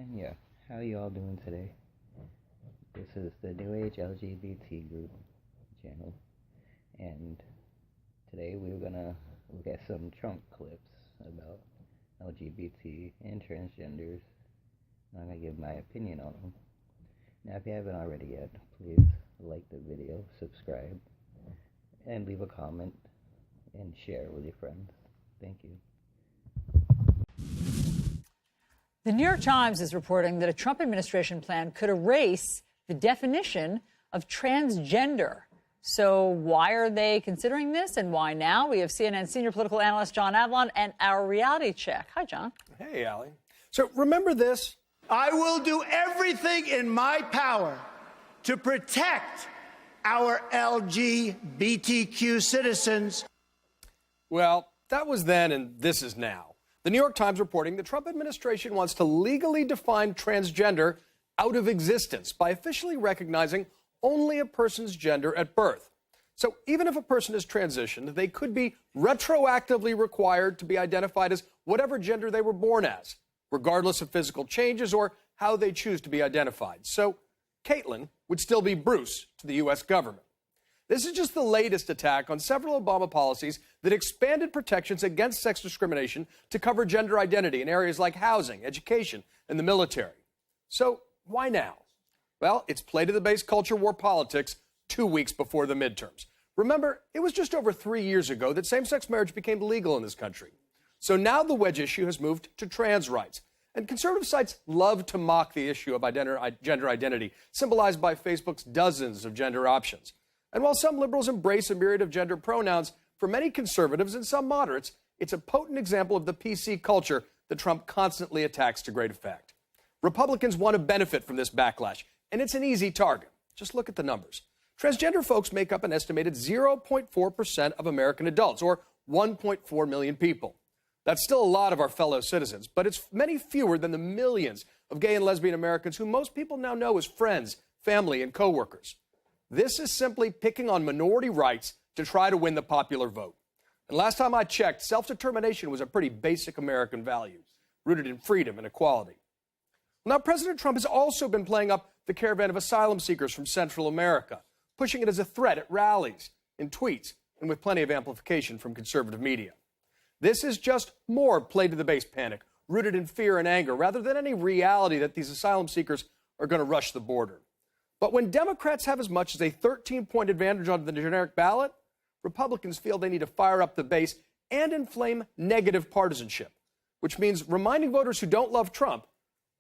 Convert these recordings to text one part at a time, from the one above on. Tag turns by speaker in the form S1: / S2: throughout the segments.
S1: And yeah, how you all doing today? This is the New Age LGBT group channel, and today we're gonna look at some Trump clips about LGBT and transgenders. I'm gonna give my opinion on them. Now, if you haven't already yet, please like the video, subscribe, and leave a comment and share it with your friends. Thank you.
S2: The New York Times is reporting that a Trump administration plan could erase the definition of transgender. So why are they considering this and why now? We have CNN senior political analyst John Avlon and our reality check. Hi, John.
S3: Hey, Allie. So remember this?
S4: I will do everything in my power to protect our LGBTQ citizens.
S3: Well, that was then and this is now. The New York Times reporting the Trump administration wants to legally define transgender out of existence by officially recognizing only a person's gender at birth. So even if a person is transitioned, they could be retroactively required to be identified as whatever gender they were born as, regardless of physical changes or how they choose to be identified. So Caitlin would still be Bruce to the U.S. government. This is just the latest attack on several Obama policies that expanded protections against sex discrimination to cover gender identity in areas like housing, education, and the military. So why now? Well, it's play to the base culture war politics 2 weeks before the midterms. Remember, it was just over 3 years ago that same-sex marriage became legal in this country. So now the wedge issue has moved to trans rights. And conservative sites love to mock the issue of gender identity, symbolized by Facebook's dozens of gender options. And while some liberals embrace a myriad of gender pronouns, for many conservatives and some moderates, it's a potent example of the PC culture that Trump constantly attacks to great effect. Republicans want to benefit from this backlash, and it's an easy target. Just look at the numbers. Transgender folks make up an estimated 0.4% of American adults, or 1.4 million people. That's still a lot of our fellow citizens, but it's many fewer than the millions of gay and lesbian Americans who most people now know as friends, family, and coworkers. This is simply picking on minority rights to try to win the popular vote. And last time I checked, self-determination was a pretty basic American value, rooted in freedom and equality. Now, President Trump has also been playing up the caravan of asylum seekers from Central America, pushing it as a threat at rallies, in tweets, and with plenty of amplification from conservative media. This is just more play to the base panic, rooted in fear and anger, rather than any reality that these asylum seekers are going to rush the border. But when Democrats have as much as a 13-point advantage on the generic ballot, Republicans feel they need to fire up the base and inflame negative partisanship, which means reminding voters who don't love Trump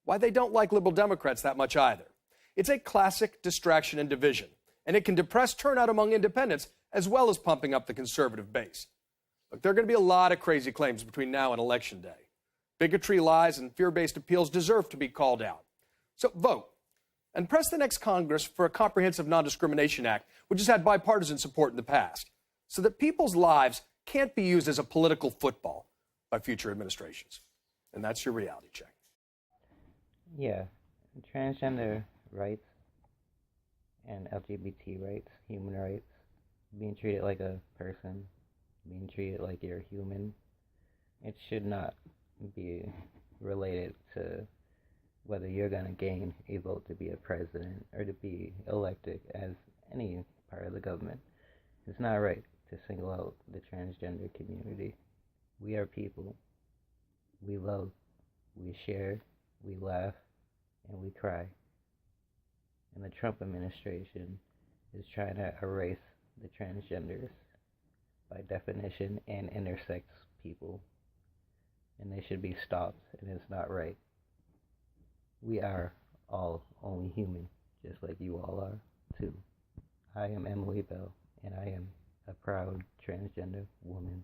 S3: why they don't like liberal Democrats that much either. It's a classic distraction and division, and it can depress turnout among independents as well as pumping up the conservative base. Look, there are going to be a lot of crazy claims between now and Election Day. Bigotry, lies, and fear-based appeals deserve to be called out. So vote. And press the next Congress for a comprehensive non-discrimination act, which has had bipartisan support in the past, so that people's lives can't be used as a political football by future administrations. And that's your reality check.
S1: Yeah, transgender rights and LGBT rights, human rights, being treated like a person, being treated like you're human, it should not be related to whether you're going to gain a vote to be a president or to be elected as any part of the government. It's not right to single out the transgender community. We are people. We love, we share, we laugh, and we cry. And the Trump administration is trying to erase the transgenders by definition and intersex people. And they should be stopped, and it's not right. We are all only human, just like you all are, too. I am Emily Bell, and I am a proud transgender woman.